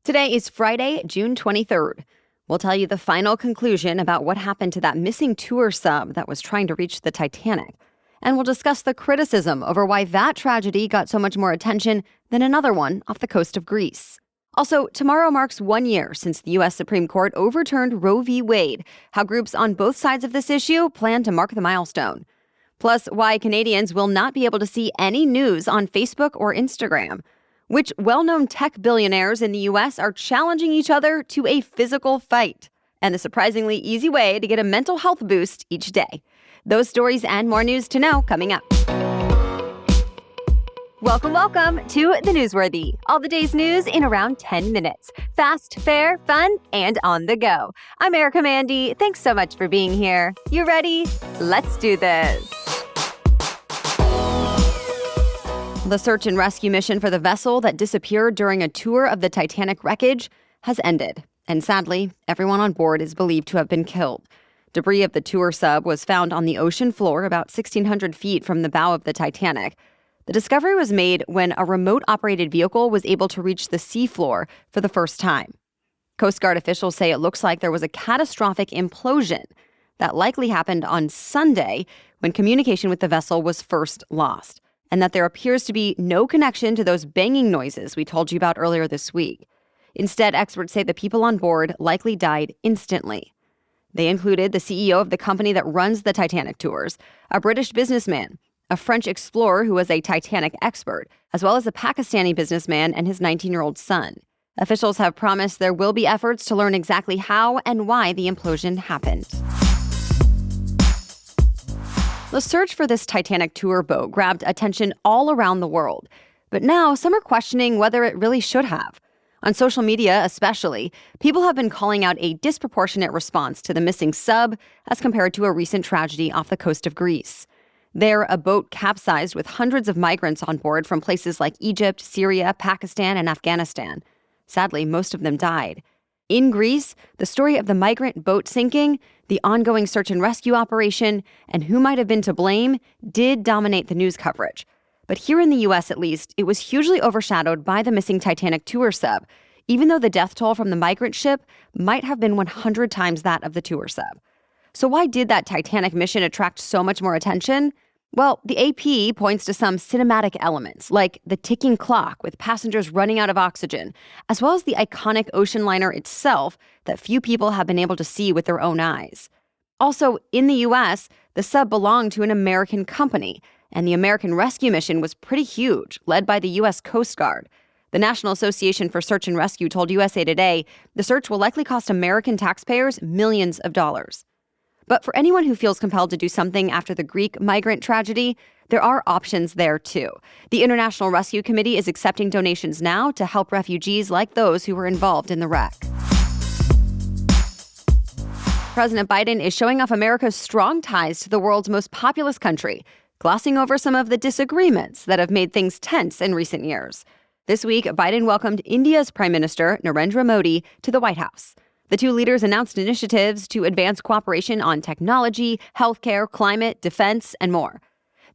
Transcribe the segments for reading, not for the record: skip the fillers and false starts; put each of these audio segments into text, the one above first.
Today is Friday, June 23rd. We'll tell you the final conclusion about what happened to that missing tour sub that was trying to reach the Titanic. And we'll discuss the criticism over why that tragedy got so much more attention than another one off the coast of Greece. Also, tomorrow marks 1 year since the U.S. Supreme Court overturned Roe v. Wade, how groups on both sides of this issue plan to mark the milestone. Plus, why Canadians will not be able to see any news on Facebook or Instagram. Which well-known tech billionaires in the U.S. are challenging each other to a physical fight. And the surprisingly easy way to get a mental health boost each day. Those stories and more news to know coming up. Welcome to The Newsworthy. All the day's news in around 10 minutes. Fast, fair, fun, and on the go. I'm Erica Mandy. Thanks so much for being here. You ready? Let's do this. The search and rescue mission for the vessel that disappeared during a tour of the Titanic wreckage has ended. And sadly, everyone on board is believed to have been killed. Debris of the tour sub was found on the ocean floor about 1,600 feet from the bow of the Titanic. The discovery was made when a remote-operated vehicle was able to reach the seafloor for the first time. Coast Guard officials say it looks like there was a catastrophic implosion that likely happened on Sunday when communication with the vessel was first lost, and that there appears to be no connection to those banging noises we told you about earlier this week. Instead, experts say the people on board likely died instantly. They included the CEO of the company that runs the Titanic tours, a British businessman, a French explorer who was a Titanic expert, as well as a Pakistani businessman and his 19-year-old son. Officials have promised there will be efforts to learn exactly how and why the implosion happened. The search for this Titanic tour boat grabbed attention all around the world. But now some are questioning whether it really should have. On social media especially, people have been calling out a disproportionate response to the missing sub as compared to a recent tragedy off the coast of Greece. There, a boat capsized with hundreds of migrants on board from places like Egypt, Syria, Pakistan, and Afghanistan. Sadly, most of them died. In Greece, the story of the migrant boat sinking, the ongoing search and rescue operation, and who might have been to blame did dominate the news coverage. But here in the U.S., at least, it was hugely overshadowed by the missing Titanic tour sub, even though the death toll from the migrant ship might have been 100 times that of the tour sub. So why did that Titanic mission attract so much more attention? Well, the AP points to some cinematic elements, like the ticking clock with passengers running out of oxygen, as well as the iconic ocean liner itself that few people have been able to see with their own eyes. Also, in the U.S., the sub belonged to an American company, and the American rescue mission was pretty huge, led by the U.S. Coast Guard. The National Association for Search and Rescue told USA Today the search will likely cost American taxpayers millions of dollars. But for anyone who feels compelled to do something after the Greek migrant tragedy, there are options there too. The International Rescue Committee is accepting donations now to help refugees like those who were involved in the wreck. President Biden is showing off America's strong ties to the world's most populous country, glossing over some of the disagreements that have made things tense in recent years. This week, Biden welcomed India's Prime Minister, Narendra Modi, to the White House. The two leaders announced initiatives to advance cooperation on technology, healthcare, climate, defense, and more.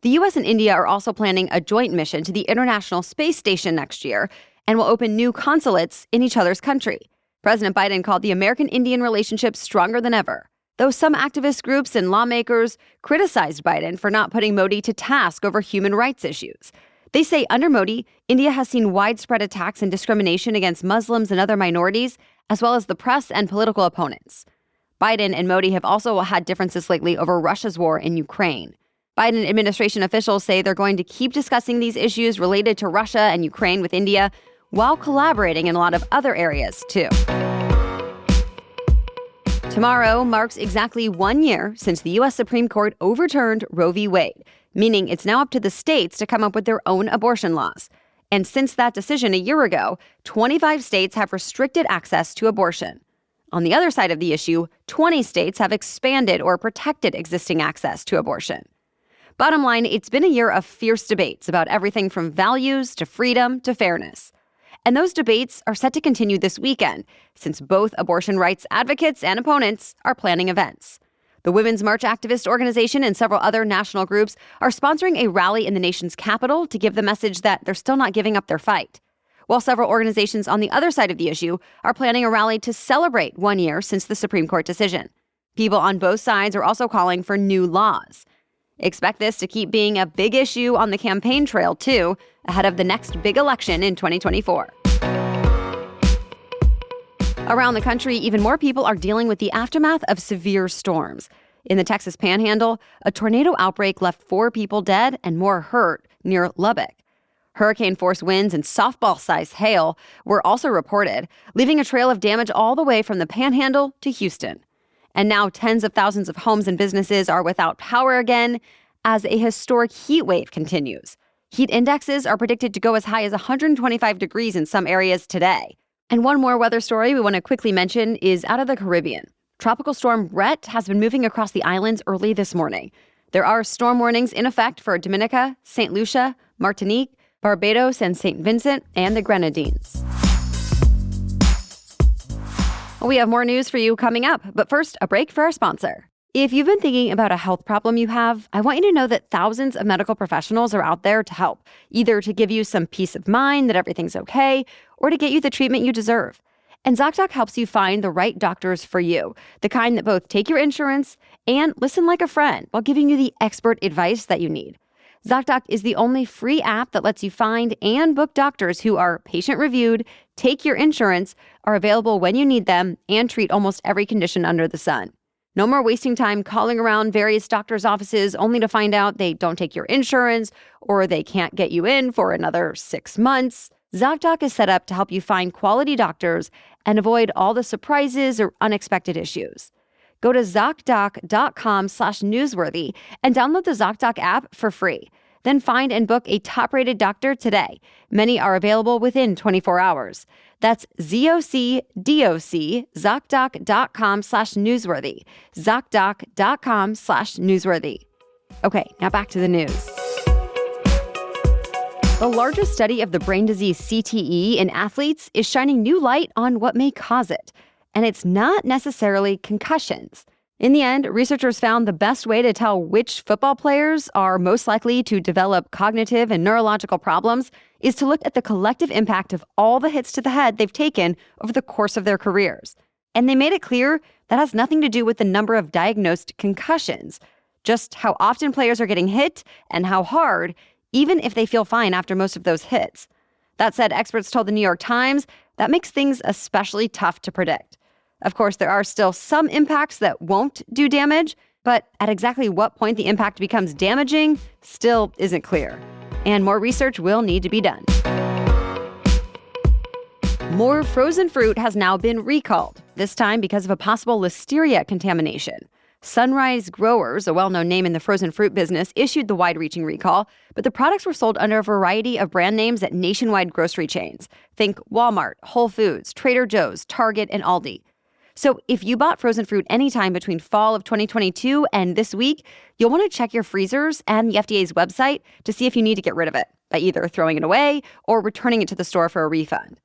The U.S. and India are also planning a joint mission to the International Space Station next year and will open new consulates in each other's country. President Biden called the American-Indian relationship stronger than ever, though some activist groups and lawmakers criticized Biden for not putting Modi to task over human rights issues. They say under Modi, India has seen widespread attacks and discrimination against Muslims and other minorities, as well as the press and political opponents. Biden and Modi have also had differences lately over Russia's war in Ukraine. Biden administration officials say they're going to keep discussing these issues related to Russia and Ukraine with India, while collaborating in a lot of other areas, too. Tomorrow marks exactly 1 year since the U.S. Supreme Court overturned Roe v. Wade, meaning it's now up to the states to come up with their own abortion laws. And since that decision a year ago, 25 states have restricted access to abortion. On the other side of the issue, 20 states have expanded or protected existing access to abortion. Bottom line, it's been a year of fierce debates about everything from values to freedom to fairness. And those debates are set to continue this weekend, since both abortion rights advocates and opponents are planning events. The Women's March activist organization and several other national groups are sponsoring a rally in the nation's capital to give the message that they're still not giving up their fight. while several organizations on the other side of the issue are planning a rally to celebrate 1 year since the Supreme Court decision. People on both sides are also calling for new laws. Expect this to keep being a big issue on the campaign trail, too, ahead of the next big election in 2024. Around the country, even more people are dealing with the aftermath of severe storms. In the Texas Panhandle, a tornado outbreak left 4 people dead and more hurt near Lubbock. Hurricane-force winds and softball-sized hail were also reported, leaving a trail of damage all the way from the Panhandle to Houston. And now tens of thousands of homes and businesses are without power again as a historic heat wave continues. Heat indexes are predicted to go as high as 125 degrees in some areas today. And one more weather story we want to quickly mention is out of the Caribbean. Tropical storm Brett has been moving across the islands early this morning. There are storm warnings in effect for Dominica, St. Lucia, Martinique, Barbados, and St. Vincent, and the Grenadines. We have more news for you coming up, but first, a break for our sponsor. If you've been thinking about a health problem you have, I want you to know that thousands of medical professionals are out there to help, either to give you some peace of mind that everything's okay, or to get you the treatment you deserve. And ZocDoc helps you find the right doctors for you, the kind that both take your insurance and listen like a friend while giving you the expert advice that you need. ZocDoc is the only free app that lets you find and book doctors who are patient-reviewed, take your insurance, are available when you need them, and treat almost every condition under the sun. No more wasting time calling around various doctors' offices only to find out they don't take your insurance or they can't get you in for another 6 months. ZocDoc is set up to help you find quality doctors and avoid all the surprises or unexpected issues. Go to ZocDoc.com/newsworthy and download the ZocDoc app for free. Then find and book a top-rated doctor today. Many are available within 24 hours. That's ZocDoc, ZocDoc.com/newsworthy. ZocDoc.com/newsworthy. Okay, now back to the news. The largest study of the brain disease CTE in athletes is shining new light on what may cause it. And it's not necessarily concussions. In the end, researchers found the best way to tell which football players are most likely to develop cognitive and neurological problems is to look at the collective impact of all the hits to the head they've taken over the course of their careers. And they made it clear that has nothing to do with the number of diagnosed concussions, just how often players are getting hit and how hard, even if they feel fine after most of those hits. That said, experts told the New York Times that makes things especially tough to predict. Of course, there are still some impacts that won't do damage, but at exactly what point the impact becomes damaging still isn't clear. And more research will need to be done. More frozen fruit has now been recalled, this time because of a possible listeria contamination. Sunrise Growers, a well-known name in the frozen fruit business, issued the wide-reaching recall, but the products were sold under a variety of brand names at nationwide grocery chains. Think Walmart, Whole Foods, Trader Joe's, Target, and Aldi. So if you bought frozen fruit anytime between fall of 2022 and this week, you'll want to check your freezers and the FDA's website to see if you need to get rid of it by either throwing it away or returning it to the store for a refund.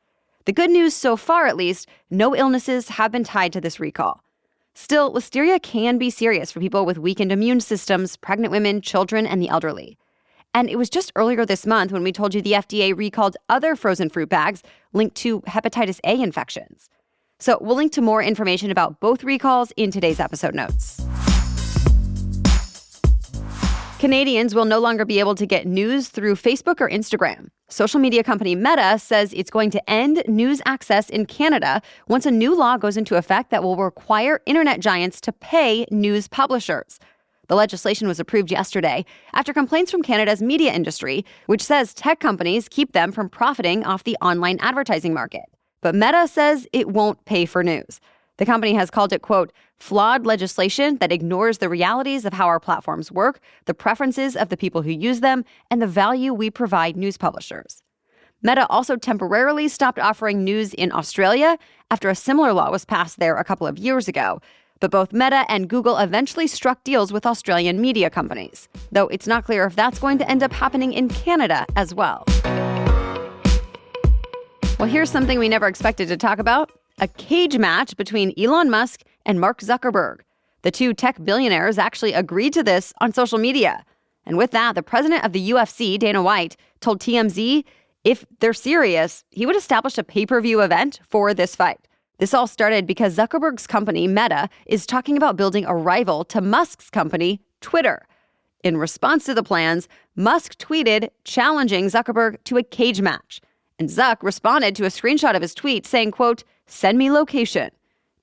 The good news so far, at least, no illnesses have been tied to this recall. Still, listeria can be serious for people with weakened immune systems, pregnant women, children, and the elderly. And it was just earlier this month when we told you the FDA recalled other frozen fruit bags linked to hepatitis A infections. So we'll link to more information about both recalls in today's episode notes. Canadians will no longer be able to get news through Facebook or Instagram. Social media company Meta says it's going to end news access in Canada once a new law goes into effect that will require internet giants to pay news publishers. The legislation was approved yesterday after complaints from Canada's media industry, which says tech companies keep them from profiting off the online advertising market. But Meta says it won't pay for news. The company has called it, quote, flawed legislation that ignores the realities of how our platforms work, the preferences of the people who use them, and the value we provide news publishers. Meta also temporarily stopped offering news in Australia after a similar law was passed there a couple of years ago. But both Meta and Google eventually struck deals with Australian media companies, though it's not clear if that's going to end up happening in Canada as well. Well, here's something we never expected to talk about. A cage match between Elon Musk and Mark Zuckerberg. The two tech billionaires actually agreed to this on social media. And with that, the president of the UFC, Dana White, told TMZ If they're serious, he would establish a pay-per-view event for this fight. This all started because Zuckerberg's company, Meta, is talking about building a rival to Musk's company, Twitter. In response to the plans, Musk tweeted challenging Zuckerberg to a cage match. And Zuck responded to a screenshot of his tweet saying, quote, "Send me location."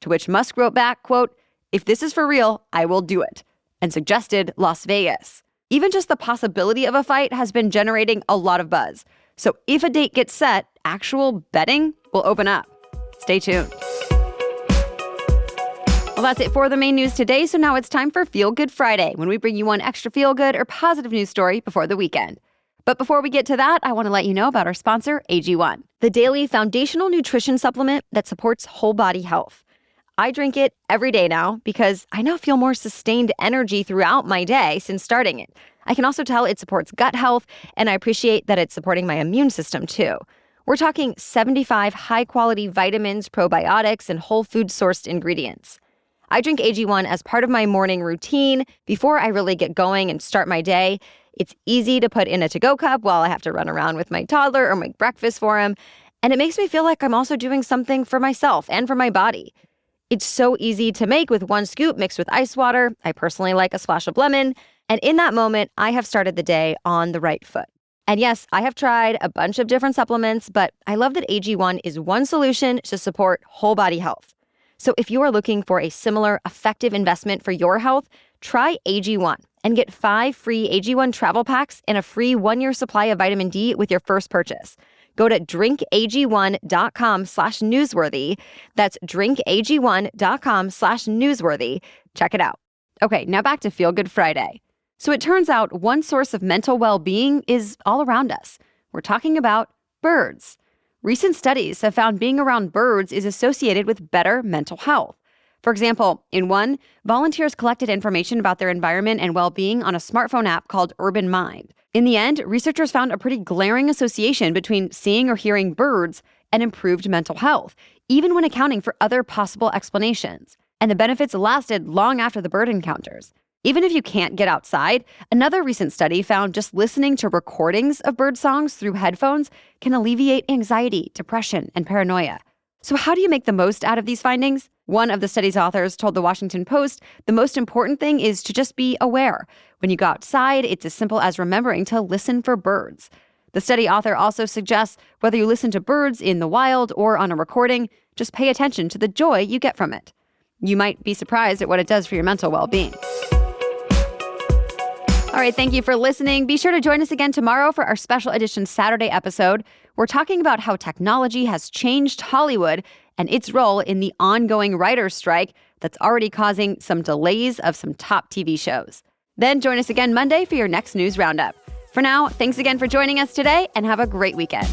To which Musk wrote back, quote, "If this is for real, I will do it," and suggested Las Vegas. Even just the possibility of a fight has been generating a lot of buzz. So if a date gets set, actual betting will open up. Stay tuned. Well, that's it for the main news today. So now it's time for Feel Good Friday, when we bring you one extra feel good or positive news story before the weekend. But before we get to that, I want to let you know about our sponsor, AG1, the daily foundational nutrition supplement that supports whole body health. I drink it every day now because I now feel more sustained energy throughout my day since starting it. I can also tell it supports gut health, and I appreciate that it's supporting my immune system too. We're talking 75 high-quality vitamins, probiotics, and whole food-sourced ingredients. I drink AG1 as part of my morning routine before I really get going and start my day. It's easy to put in a to-go cup while I have to run around with my toddler or make breakfast for him, and it makes me feel like I'm also doing something for myself and for my body. It's so easy to make with one scoop mixed with ice water. I personally like a splash of lemon, and in that moment, I have started the day on the right foot. And yes, I have tried a bunch of different supplements, but I love that AG1 is one solution to support whole body health. So if you are looking for a similar effective investment for your health, try AG1 and get 5 free AG1 travel packs and a free 1-year supply of vitamin D with your first purchase. Go to drinkag1.com/newsworthy. That's drinkag1.com/newsworthy. Check it out. Okay, now back to Feel Good Friday. So it turns out one source of mental well-being is all around us. We're talking about birds. Recent studies have found being around birds is associated with better mental health. For example, in one, volunteers collected information about their environment and well-being on a smartphone app called Urban Mind. In the end, researchers found a pretty glaring association between seeing or hearing birds and improved mental health, even when accounting for other possible explanations. And the benefits lasted long after the bird encounters. Even if you can't get outside, another recent study found just listening to recordings of bird songs through headphones can alleviate anxiety, depression, and paranoia. So how do you make the most out of these findings? One of the study's authors told the Washington Post, the most important thing is to just be aware. When you go outside, it's as simple as remembering to listen for birds. The study author also suggests whether you listen to birds in the wild or on a recording, just pay attention to the joy you get from it. You might be surprised at what it does for your mental well-being. All right, thank you for listening. Be sure to join us again tomorrow for our special edition Saturday episode. We're talking about how technology has changed Hollywood and its role in the ongoing writer's strike that's already causing some delays of some top TV shows. Then join us again Monday for your next news roundup. For now, thanks again for joining us today and have a great weekend.